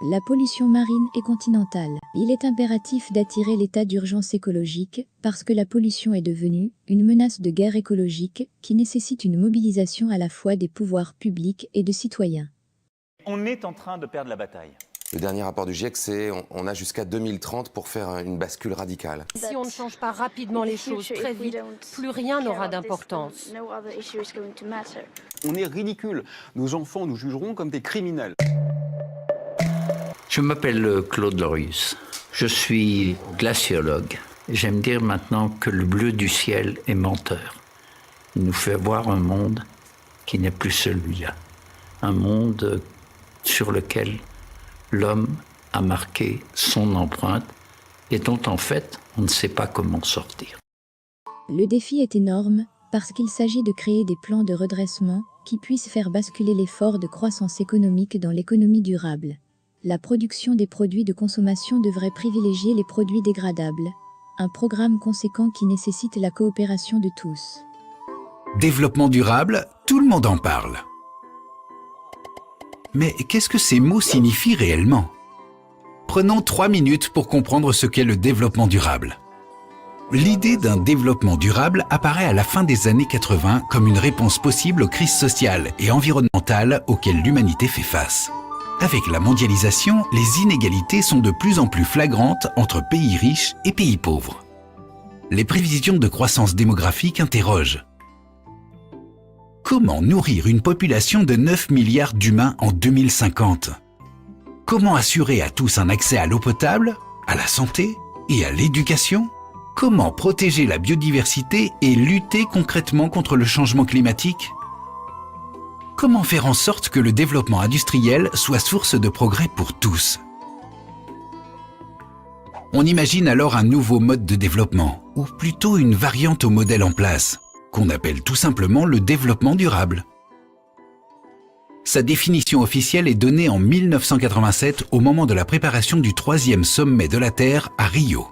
La pollution marine et continentale. Il est impératif d'attirer l'état d'urgence écologique parce que la pollution est devenue une menace de guerre écologique qui nécessite une mobilisation à la fois des pouvoirs publics et de citoyens. On est en train de perdre la bataille. Le dernier rapport du GIEC, c'est on a jusqu'à 2030 pour faire une bascule radicale. Si on ne change pas rapidement les choses très vite, plus rien n'aura d'importance. On est ridicule. Nos enfants nous jugeront comme des criminels. Je m'appelle Claude Lorius. Je suis glaciologue. J'aime dire maintenant que le bleu du ciel est menteur. Il nous fait voir un monde qui n'est plus celui-là. Un monde sur lequel l'homme a marqué son empreinte et dont en fait on ne sait pas comment sortir. Le défi est énorme parce qu'il s'agit de créer des plans de redressement qui puissent faire basculer l'effort de croissance économique dans l'économie durable. La production des produits de consommation devrait privilégier les produits dégradables, un programme conséquent qui nécessite la coopération de tous. Développement durable, tout le monde en parle. Mais qu'est-ce que ces mots signifient réellement? Prenons 3 minutes pour comprendre ce qu'est le développement durable. L'idée d'un développement durable apparaît à la fin des années 80 comme une réponse possible aux crises sociales et environnementales auxquelles l'humanité fait face. Avec la mondialisation, les inégalités sont de plus en plus flagrantes entre pays riches et pays pauvres. Les prévisions de croissance démographique interrogent. Comment nourrir une population de 9 milliards d'humains en 2050? Comment assurer à tous un accès à l'eau potable, à la santé et à l'éducation? Comment protéger la biodiversité et lutter concrètement contre le changement climatique? Comment faire en sorte que le développement industriel soit source de progrès pour tous? On imagine alors un nouveau mode de développement, ou plutôt une variante au modèle en place, qu'on appelle tout simplement le développement durable. Sa définition officielle est donnée en 1987 au moment de la préparation du 3e sommet de la Terre à Rio.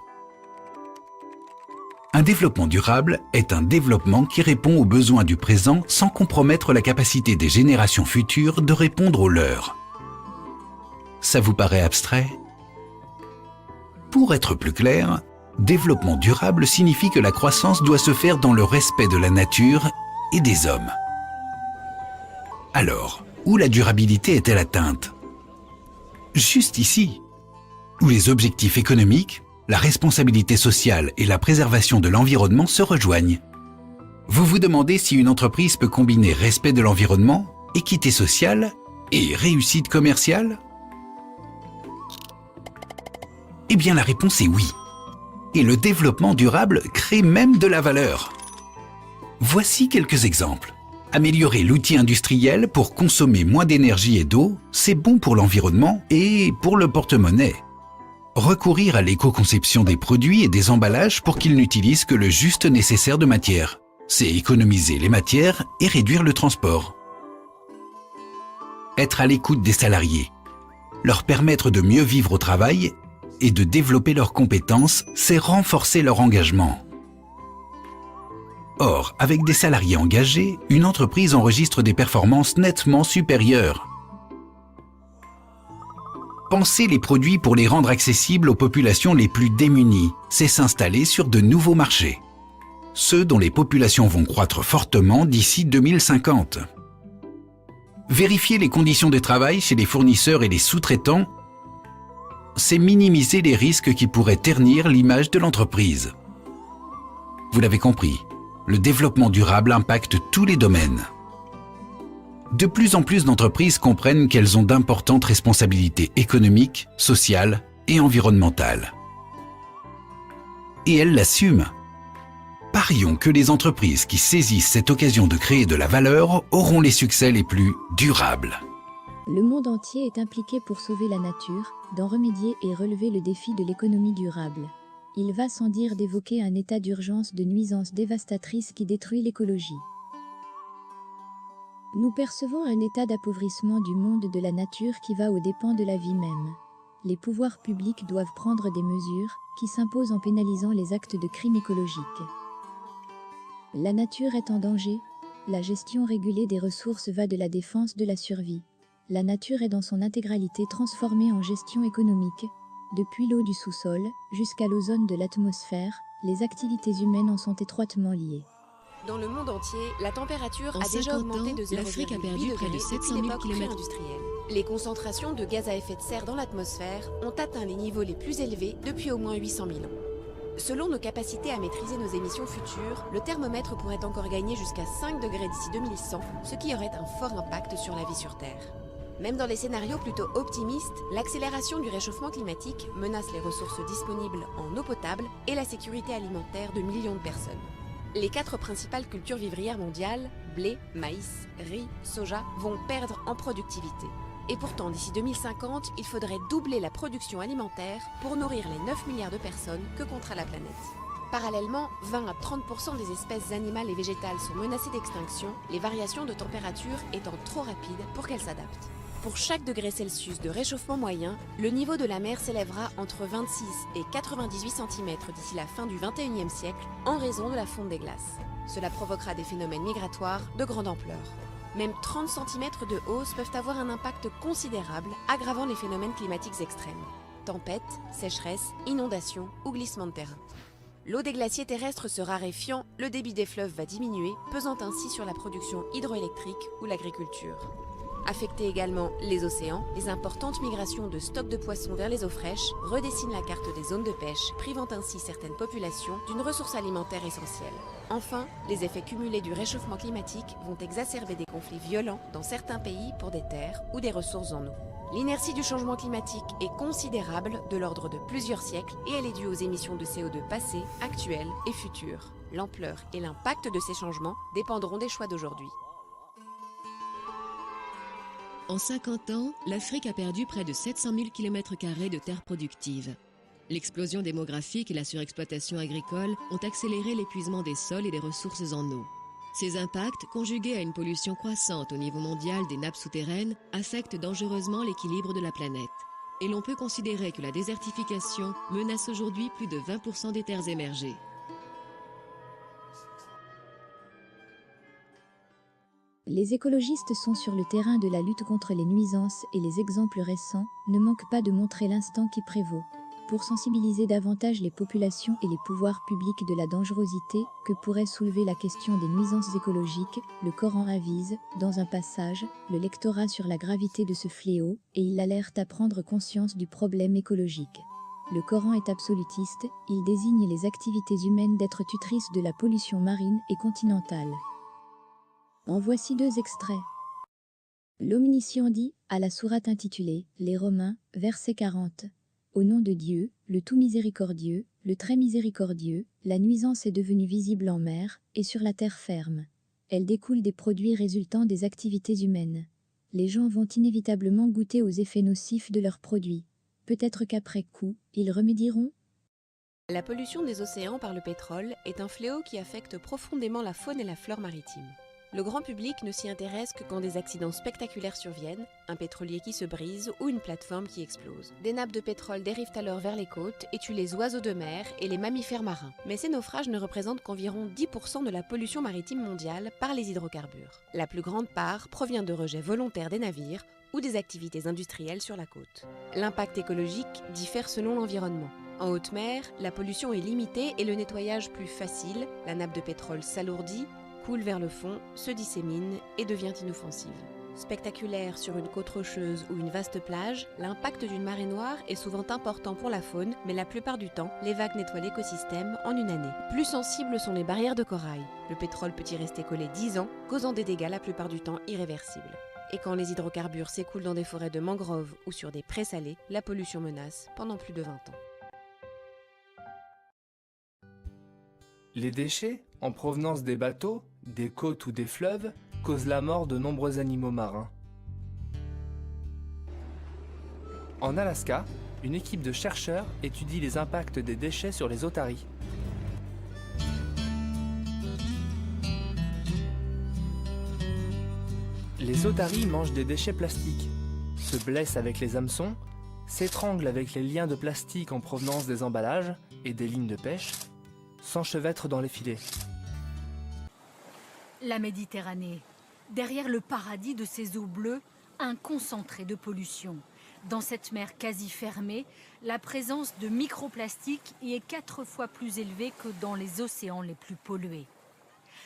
Un développement durable est un développement qui répond aux besoins du présent sans compromettre la capacité des générations futures de répondre aux leurs. Ça vous paraît abstrait? Pour être plus clair, développement durable signifie que la croissance doit se faire dans le respect de la nature et des hommes. Alors, où la durabilité est-elle atteinte? Juste ici, où les objectifs économiques, la responsabilité sociale et la préservation de l'environnement se rejoignent. Vous vous demandez si une entreprise peut combiner respect de l'environnement, équité sociale et réussite commerciale? Eh bien la réponse est oui. Et le développement durable crée même de la valeur. Voici quelques exemples. Améliorer l'outil industriel pour consommer moins d'énergie et d'eau, c'est bon pour l'environnement et pour le porte-monnaie. Recourir à l'éco-conception des produits et des emballages pour qu'ils n'utilisent que le juste nécessaire de matière. C'est économiser les matières et réduire le transport. Être à l'écoute des salariés. Leur permettre de mieux vivre au travail et de développer leurs compétences, c'est renforcer leur engagement. Or, avec des salariés engagés, une entreprise enregistre des performances nettement supérieures. Penser les produits pour les rendre accessibles aux populations les plus démunies, c'est s'installer sur de nouveaux marchés. Ceux dont les populations vont croître fortement d'ici 2050. Vérifier les conditions de travail chez les fournisseurs et les sous-traitants, c'est minimiser les risques qui pourraient ternir l'image de l'entreprise. Vous l'avez compris, le développement durable impacte tous les domaines. De plus en plus d'entreprises comprennent qu'elles ont d'importantes responsabilités économiques, sociales et environnementales. Et elles l'assument. Parions que les entreprises qui saisissent cette occasion de créer de la valeur auront les succès les plus durables. Le monde entier est impliqué pour sauver la nature, d'en remédier et relever le défi de l'économie durable. Il va sans dire d'évoquer un état d'urgence de nuisances dévastatrices qui détruit l'écologie. Nous percevons un état d'appauvrissement du monde de la nature qui va aux dépens de la vie même. Les pouvoirs publics doivent prendre des mesures qui s'imposent en pénalisant les actes de crime écologique. La nature est en danger, la gestion régulée des ressources va de la défense de la survie. La nature est dans son intégralité transformée en gestion économique. Depuis l'eau du sous-sol jusqu'à l'ozone de l'atmosphère, les activités humaines en sont étroitement liées. Dans le monde entier, la température En a déjà 50 augmenté ans, de 0,8 l'Afrique a perdu près de degrés 700 depuis 000 l'époque kilomètres. pré-industrielle. Les concentrations de gaz à effet de serre dans l'atmosphère ont atteint les niveaux les plus élevés depuis au moins 800 000 ans. Selon nos capacités à maîtriser nos émissions futures, le thermomètre pourrait encore gagner jusqu'à 5 degrés d'ici 2100, ce qui aurait un fort impact sur la vie sur Terre. Même dans les scénarios plutôt optimistes, l'accélération du réchauffement climatique menace les ressources disponibles en eau potable et la sécurité alimentaire de millions de personnes. Les 4 principales cultures vivrières mondiales, blé, maïs, riz, soja, vont perdre en productivité. Et pourtant, d'ici 2050, il faudrait doubler la production alimentaire pour nourrir les 9 milliards de personnes que comptera la planète. Parallèlement, 20 à 30% des espèces animales et végétales sont menacées d'extinction, les variations de température étant trop rapides pour qu'elles s'adaptent. Pour chaque degré Celsius de réchauffement moyen, le niveau de la mer s'élèvera entre 26 et 98 cm d'ici la fin du XXIe siècle en raison de la fonte des glaces. Cela provoquera des phénomènes migratoires de grande ampleur. Même 30 cm de hausse peuvent avoir un impact considérable, aggravant les phénomènes climatiques extrêmes. Tempêtes, sécheresses, inondations ou glissements de terrain. L'eau des glaciers terrestres se raréfiant, le débit des fleuves va diminuer, pesant ainsi sur la production hydroélectrique ou l'agriculture. Affecter également les océans, les importantes migrations de stocks de poissons vers les eaux fraîches redessinent la carte des zones de pêche, privant ainsi certaines populations d'une ressource alimentaire essentielle. Enfin, les effets cumulés du réchauffement climatique vont exacerber des conflits violents dans certains pays pour des terres ou des ressources en eau. L'inertie du changement climatique est considérable, de l'ordre de plusieurs siècles, et elle est due aux émissions de CO2 passées, actuelles et futures. L'ampleur et l'impact de ces changements dépendront des choix d'aujourd'hui. En 50 ans, l'Afrique a perdu près de 700 000 km² de terres productives. L'explosion démographique et la surexploitation agricole ont accéléré l'épuisement des sols et des ressources en eau. Ces impacts, conjugués à une pollution croissante au niveau mondial des nappes souterraines, affectent dangereusement l'équilibre de la planète. Et l'on peut considérer que la désertification menace aujourd'hui plus de 20% des terres émergées. Les écologistes sont sur le terrain de la lutte contre les nuisances et les exemples récents ne manquent pas de montrer l'instant qui prévaut. Pour sensibiliser davantage les populations et les pouvoirs publics de la dangerosité que pourrait soulever la question des nuisances écologiques, le Coran avise, dans un passage, le lectorat sur la gravité de ce fléau et il alerte à prendre conscience du problème écologique. Le Coran est absolutiste, il désigne les activités humaines d'être tutrices de la pollution marine et continentale. En voici 2 extraits. L'omniscient dit, à la sourate intitulée « Les Romains », verset 40. Au nom de Dieu, le tout miséricordieux, le très miséricordieux, la nuisance est devenue visible en mer et sur la terre ferme. Elle découle des produits résultant des activités humaines. Les gens vont inévitablement goûter aux effets nocifs de leurs produits. Peut-être qu'après coup, ils remédieront. La pollution des océans par le pétrole est un fléau qui affecte profondément la faune et la flore maritime. Le grand public ne s'y intéresse que quand des accidents spectaculaires surviennent, un pétrolier qui se brise ou une plateforme qui explose. Des nappes de pétrole dérivent alors vers les côtes et tuent les oiseaux de mer et les mammifères marins. Mais ces naufrages ne représentent qu'environ 10% de la pollution maritime mondiale par les hydrocarbures. La plus grande part provient de rejets volontaires des navires ou des activités industrielles sur la côte. L'impact écologique diffère selon l'environnement. En haute mer, la pollution est limitée et le nettoyage plus facile, la nappe de pétrole s'alourdit, coule vers le fond, se dissémine et devient inoffensive. Spectaculaire sur une côte rocheuse ou une vaste plage, l'impact d'une marée noire est souvent important pour la faune, mais la plupart du temps, les vagues nettoient l'écosystème en une année. Plus sensibles sont les barrières de corail. Le pétrole peut y rester collé 10 ans, causant des dégâts la plupart du temps irréversibles. Et quand les hydrocarbures s'écoulent dans des forêts de mangroves ou sur des prés salés, la pollution menace pendant plus de 20 ans. Les déchets, en provenance des bateaux, des côtes ou des fleuves, causent la mort de nombreux animaux marins. En Alaska, une équipe de chercheurs étudie les impacts des déchets sur les otaries. Les otaries mangent des déchets plastiques, se blessent avec les hameçons, s'étranglent avec les liens de plastique en provenance des emballages et des lignes de pêche, s'enchevêtrent dans les filets. La Méditerranée, derrière le paradis de ses eaux bleues, un concentré de pollution. Dans cette mer quasi fermée, la présence de microplastiques y est 4 fois plus élevée que dans les océans les plus pollués.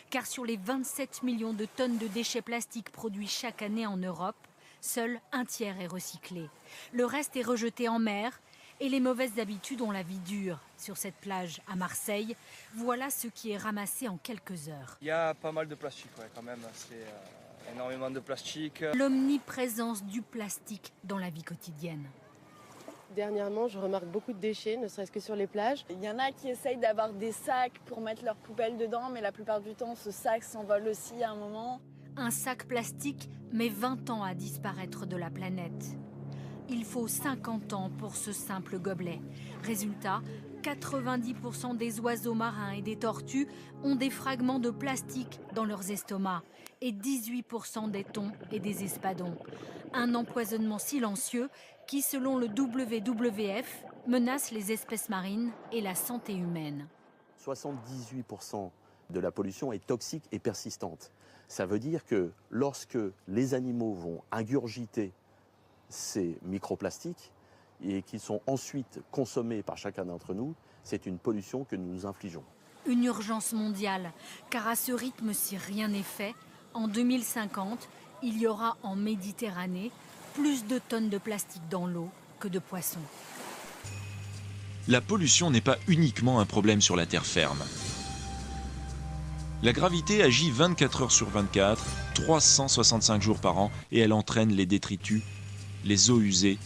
Car sur les 27 millions de tonnes de déchets plastiques produits chaque année en Europe, seul un tiers est recyclé. Le reste est rejeté en mer et les mauvaises habitudes ont la vie dure. Sur cette plage à Marseille, voilà ce qui est ramassé en quelques heures. Il y a pas mal de plastique quand même, c'est énormément de plastique. L'omniprésence du plastique dans la vie quotidienne. Dernièrement, je remarque beaucoup de déchets, ne serait-ce que sur les plages. Il y en a qui essayent d'avoir des sacs pour mettre leurs poubelles dedans, mais la plupart du temps, ce sac s'envole aussi à un moment. Un sac plastique met 20 ans à disparaître de la planète. Il faut 50 ans pour ce simple gobelet. Résultat, 90% des oiseaux marins et des tortues ont des fragments de plastique dans leurs estomacs et 18% des thons et des espadons. Un empoisonnement silencieux qui, selon le WWF, menace les espèces marines et la santé humaine. 78% de la pollution est toxique et persistante. Ça veut dire que lorsque les animaux vont ingurgiter ces microplastiques et qu'ils sont ensuite consommés par chacun d'entre nous, c'est une pollution que nous nous infligeons. Une urgence mondiale, car à ce rythme, si rien n'est fait, en 2050, il y aura en Méditerranée plus de tonnes de plastique dans l'eau que de poissons. La pollution n'est pas uniquement un problème sur la terre ferme. La gravité agit 24 heures sur 24, 365 jours par an, et elle entraîne les détritus, les eaux usées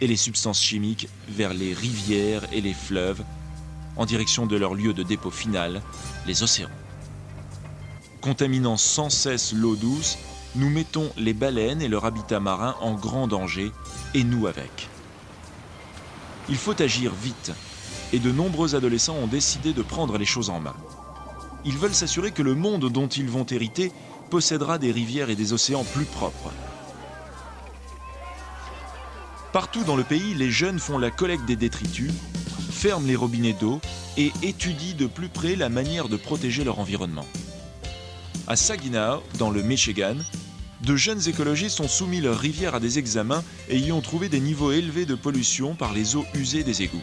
et les substances chimiques vers les rivières et les fleuves, en direction de leur lieu de dépôt final, les océans. Contaminant sans cesse l'eau douce, nous mettons les baleines et leur habitat marin en grand danger, et nous avec. Il faut agir vite, et de nombreux adolescents ont décidé de prendre les choses en main. Ils veulent s'assurer que le monde dont ils vont hériter possédera des rivières et des océans plus propres. Partout dans le pays, les jeunes font la collecte des détritus, ferment les robinets d'eau et étudient de plus près la manière de protéger leur environnement. À Saginaw, dans le Michigan, de jeunes écologistes ont soumis leurs rivières à des examens et y ont trouvé des niveaux élevés de pollution par les eaux usées des égouts.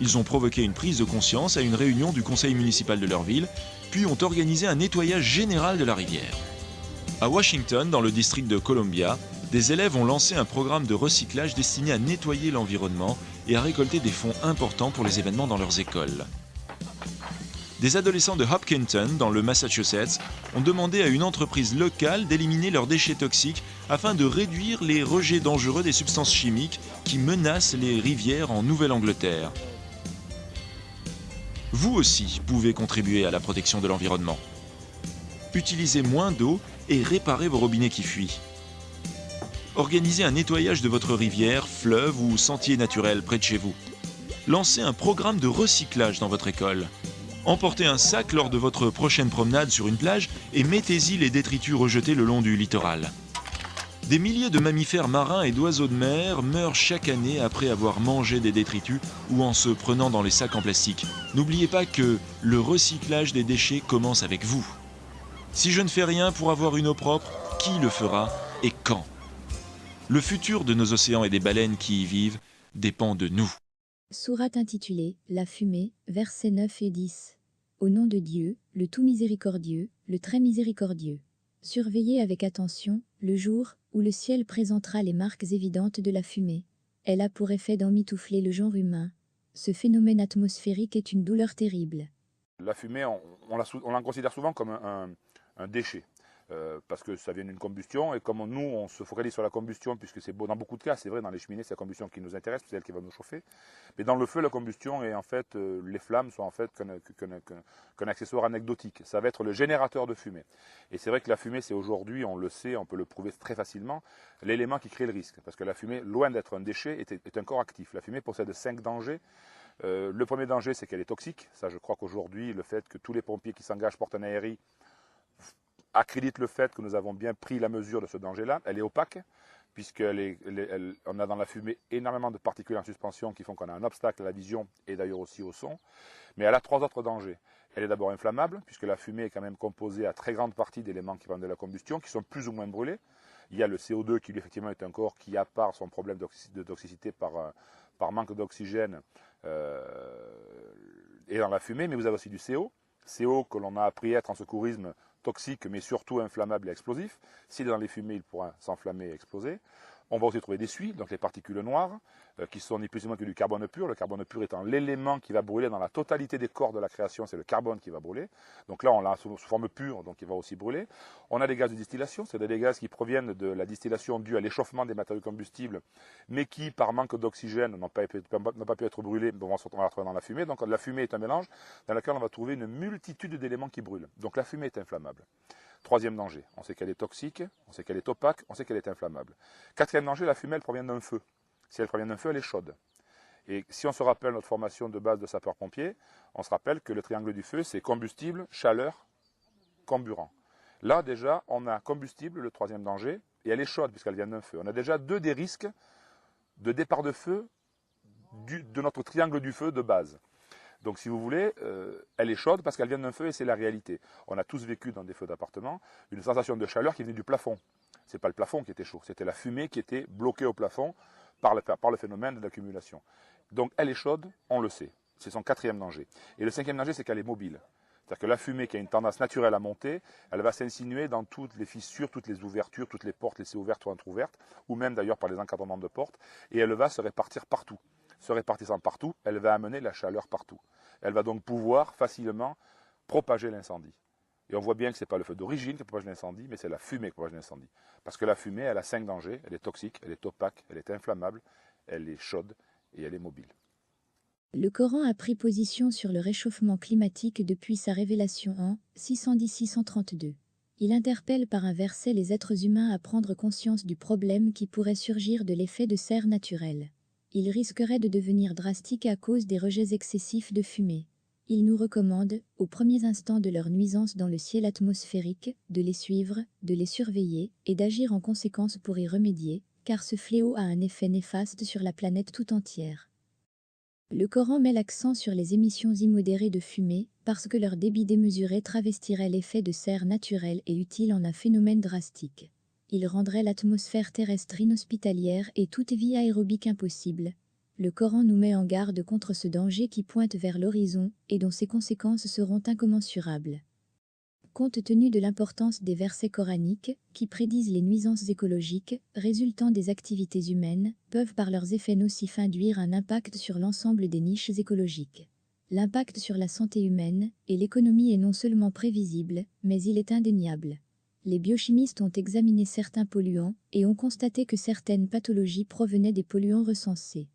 Ils ont provoqué une prise de conscience à une réunion du conseil municipal de leur ville, puis ont organisé un nettoyage général de la rivière. À Washington, dans le district de Columbia, des élèves ont lancé un programme de recyclage destiné à nettoyer l'environnement et à récolter des fonds importants pour les événements dans leurs écoles. Des adolescents de Hopkinton, dans le Massachusetts, ont demandé à une entreprise locale d'éliminer leurs déchets toxiques afin de réduire les rejets dangereux des substances chimiques qui menacent les rivières en Nouvelle-Angleterre. Vous aussi pouvez contribuer à la protection de l'environnement. Utilisez moins d'eau et réparez vos robinets qui fuient. Organisez un nettoyage de votre rivière, fleuve ou sentier naturel près de chez vous. Lancez un programme de recyclage dans votre école. Emportez un sac lors de votre prochaine promenade sur une plage et mettez-y les détritus rejetés le long du littoral. Des milliers de mammifères marins et d'oiseaux de mer meurent chaque année après avoir mangé des détritus ou en se prenant dans les sacs en plastique. N'oubliez pas que le recyclage des déchets commence avec vous. Si je ne fais rien pour avoir une eau propre, qui le fera et quand ? Le futur de nos océans et des baleines qui y vivent dépend de nous. Sourate intitulée « La fumée », versets 9 et 10. Au nom de Dieu, le tout miséricordieux, le très miséricordieux. Surveillez avec attention le jour où le ciel présentera les marques évidentes de la fumée. Elle a pour effet d'emmitoufler le genre humain. Ce phénomène atmosphérique est une douleur terrible. La fumée, on la considère souvent comme un déchet. Parce que ça vient d'une combustion, et comme nous, on se focalise sur la combustion, puisque c'est beau dans beaucoup de cas, c'est vrai, dans les cheminées, c'est la combustion qui nous intéresse, c'est elle qui va nous chauffer. Mais dans le feu, la combustion, et en fait, les flammes sont en fait qu'un accessoire anecdotique. Ça va être le générateur de fumée. Et c'est vrai que la fumée, c'est aujourd'hui, on le sait, on peut le prouver très facilement, l'élément qui crée le risque. Parce que la fumée, loin d'être un déchet, est un corps actif. La fumée possède 5 dangers. Le premier danger, c'est qu'elle est toxique. Ça, je crois qu'aujourd'hui, le fait que tous les pompiers qui s'engagent portent un ARI accrédite le fait que nous avons bien pris la mesure de ce danger-là. Elle est opaque, puisqu'on a dans la fumée énormément de particules en suspension qui font qu'on a un obstacle à la vision et d'ailleurs aussi au son. Mais elle a 3 autres dangers. Elle est d'abord inflammable, puisque la fumée est quand même composée à très grande partie d'éléments qui viennent de la combustion, qui sont plus ou moins brûlés. Il y a le CO2 qui lui effectivement est un corps qui, à part son problème de toxicité par manque d'oxygène, est dans la fumée, mais vous avez aussi du CO. CO que l'on a appris être en secourisme toxique, mais surtout inflammable et explosif. S'il est dans les fumées, il pourra s'enflammer et exploser. On va aussi trouver des suies, donc les particules noires, qui sont ni plus ni moins que du carbone pur. Le carbone pur étant l'élément qui va brûler dans la totalité des corps de la création, c'est le carbone qui va brûler. Donc là, on l'a sous forme pure, donc il va aussi brûler. On a des gaz de distillation, c'est-à-dire des gaz qui proviennent de la distillation due à l'échauffement des matériaux combustibles, mais qui, par manque d'oxygène, n'ont pas pu être brûlés, on va la retrouver dans la fumée. Donc la fumée est un mélange dans lequel on va trouver une multitude d'éléments qui brûlent. Donc la fumée est inflammable. Troisième danger, on sait qu'elle est toxique, on sait qu'elle est opaque, on sait qu'elle est inflammable. Quatrième danger, la fumée, elle provient d'un feu. Si elle provient d'un feu, elle est chaude. Et si on se rappelle notre formation de base de sapeur-pompier, on se rappelle que le triangle du feu, c'est combustible, chaleur, comburant. Là, déjà, on a combustible, le troisième danger, et elle est chaude puisqu'elle vient d'un feu. On a déjà deux des risques de départ de feu de notre triangle du feu de base. Donc si vous voulez, elle est chaude parce qu'elle vient d'un feu et c'est la réalité. On a tous vécu dans des feux d'appartement une sensation de chaleur qui venait du plafond. Ce n'est pas le plafond qui était chaud, c'était la fumée qui était bloquée au plafond par le phénomène de l'accumulation. Donc elle est chaude, on le sait. C'est son quatrième danger. Et le cinquième danger, c'est qu'elle est mobile. C'est-à-dire que la fumée qui a une tendance naturelle à monter, elle va s'insinuer dans toutes les fissures, toutes les ouvertures, toutes les portes laissées ouvertes ou entrouvertes, ou même d'ailleurs par les encadrements de portes, et elle va se répartir partout. Se répartissant partout, elle va amener la chaleur partout. Elle va donc pouvoir facilement propager l'incendie. Et on voit bien que ce n'est pas le feu d'origine qui propage l'incendie, mais c'est la fumée qui propage l'incendie. Parce que la fumée, elle a 5 dangers. Elle est toxique, elle est opaque, elle est inflammable, elle est chaude et elle est mobile. Le Coran a pris position sur le réchauffement climatique depuis sa révélation en 610-632. Il interpelle par un verset les êtres humains à prendre conscience du problème qui pourrait surgir de l'effet de serre naturelle. Il risquerait de devenir drastique à cause des rejets excessifs de fumée. Il nous recommande, aux premiers instants de leur nuisance dans le ciel atmosphérique, de les suivre, de les surveiller et d'agir en conséquence pour y remédier, car ce fléau a un effet néfaste sur la planète tout entière. Le Coran met l'accent sur les émissions immodérées de fumée parce que leur débit démesuré travestirait l'effet de serre naturel et utile en un phénomène drastique. Il rendrait l'atmosphère terrestre inhospitalière et toute vie aérobique impossible. Le Coran nous met en garde contre ce danger qui pointe vers l'horizon et dont ses conséquences seront incommensurables. Compte tenu de l'importance des versets coraniques, qui prédisent les nuisances écologiques résultant des activités humaines, peuvent par leurs effets nocifs induire un impact sur l'ensemble des niches écologiques. L'impact sur la santé humaine et l'économie est non seulement prévisible, mais il est indéniable. Les biochimistes ont examiné certains polluants et ont constaté que certaines pathologies provenaient des polluants recensés.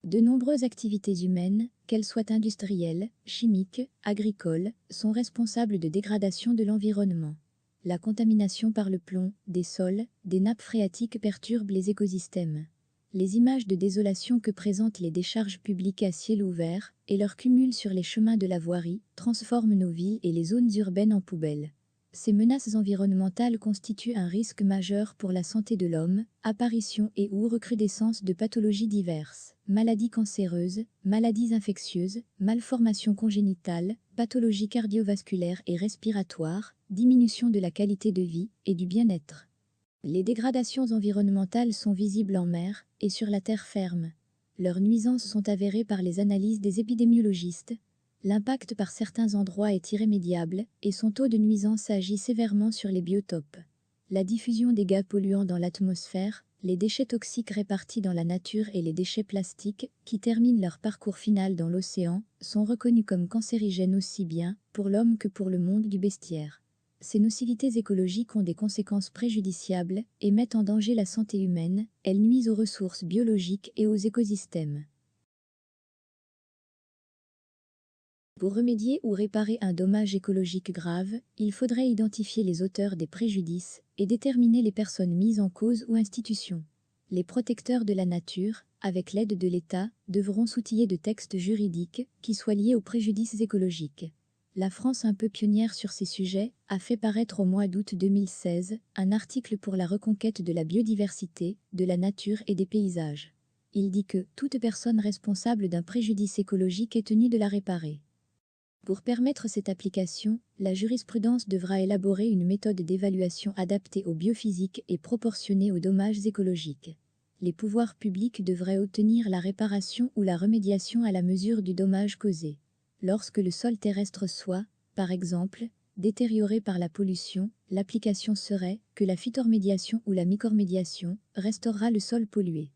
De nombreuses activités humaines, qu'elles soient industrielles, chimiques, agricoles, sont responsables de dégradation de l'environnement. La contamination par le plomb, des sols, des nappes phréatiques perturbe les écosystèmes. Les images de désolation que présentent les décharges publiques à ciel ouvert et leur cumul sur les chemins de la voirie transforment nos villes et les zones urbaines en poubelles. Ces menaces environnementales constituent un risque majeur pour la santé de l'homme, apparition et ou recrudescence de pathologies diverses, maladies cancéreuses, maladies infectieuses, malformations congénitales, pathologies cardiovasculaires et respiratoires, diminution de la qualité de vie et du bien-être. Les dégradations environnementales sont visibles en mer et sur la terre ferme. Leurs nuisances sont avérées par les analyses des épidémiologistes. L'impact par certains endroits est irrémédiable et son taux de nuisance agit sévèrement sur les biotopes. La diffusion des gaz polluants dans l'atmosphère, les déchets toxiques répartis dans la nature et les déchets plastiques, qui terminent leur parcours final dans l'océan, sont reconnus comme cancérigènes aussi bien pour l'homme que pour le monde du bestiaire. Ces nocivités écologiques ont des conséquences préjudiciables et mettent en danger la santé humaine, elles nuisent aux ressources biologiques et aux écosystèmes. Pour remédier ou réparer un dommage écologique grave, il faudrait identifier les auteurs des préjudices et déterminer les personnes mises en cause ou institutions. Les protecteurs de la nature, avec l'aide de l'État, devront s'outiller de textes juridiques qui soient liés aux préjudices écologiques. La France, un peu pionnière sur ces sujets, a fait paraître au mois d'août 2016 un article pour la reconquête de la biodiversité, de la nature et des paysages. Il dit que toute personne responsable d'un préjudice écologique est tenue de la réparer. Pour permettre cette application, la jurisprudence devra élaborer une méthode d'évaluation adaptée au biophysique et proportionnée aux dommages écologiques. Les pouvoirs publics devraient obtenir la réparation ou la remédiation à la mesure du dommage causé. Lorsque le sol terrestre soit, par exemple, détérioré par la pollution, l'application serait que la phytoremédiation ou la mycormédiation restaurera le sol pollué.